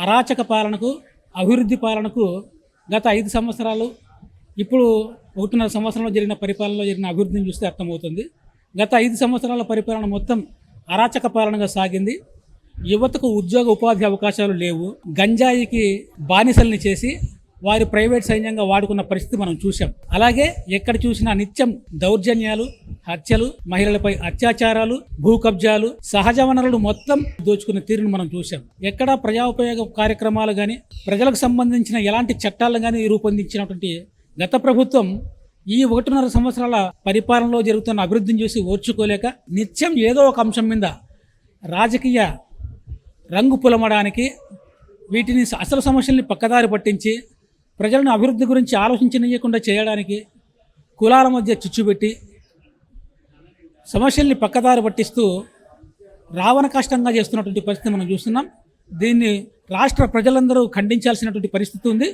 అరాచక పాలనకు, అభివృద్ధి పాలనకు గత 5 సంవత్సరాలు, ఇప్పుడు 1.5 సంవత్సరంలో జరిగిన పరిపాలనలో జరిగిన అభివృద్ధిని చూస్తే అర్థమవుతుంది. గత 5 సంవత్సరాల పరిపాలన మొత్తం అరాచక పాలనగా సాగింది. యువతకు ఉద్యోగ ఉపాధి అవకాశాలు లేవు. గంజాయికి బానిసల్ని చేసి వారి ప్రైవేట్ సైన్యంగా వాడుకున్న పరిస్థితి మనం చూసాం. అలాగే ఎక్కడ చూసినా నిత్యం దౌర్జన్యాలు, హత్యలు, మహిళలపై అత్యాచారాలు, భూ కబ్జాలు, సహజ వనరులు మొత్తం దోచుకునే తీరును మనం చూసాం. ఎక్కడ ప్రజాపయోగ కార్యక్రమాలు కానీ, ప్రజలకు సంబంధించిన ఎలాంటి చట్టాలను కానీ రూపొందించినటువంటి గత ప్రభుత్వం ఈ 1.5 సంవత్సరాల పరిపాలనలో జరుగుతున్న అభివృద్ధిని చూసి ఓర్చుకోలేక నిత్యం ఏదో ఒక అంశం మీద రాజకీయ రంగు పులమడానికి, వీటిని అసలు సమస్యల్ని పక్కదారి పట్టించి ప్రజలను అభివృద్ధి గురించి ఆలోచించనీయకుండా చేయడానికి కులాల మధ్య చిచ్చుపెట్టి సమస్యల్ని పక్కదారి పట్టిస్తూ రావణ కష్టంగా చేస్తున్నటువంటి పరిస్థితి మనం చూస్తున్నాం. దీన్ని రాష్ట్ర ప్రజలందరూ ఖండించాల్సినటువంటి పరిస్థితి ఉంది.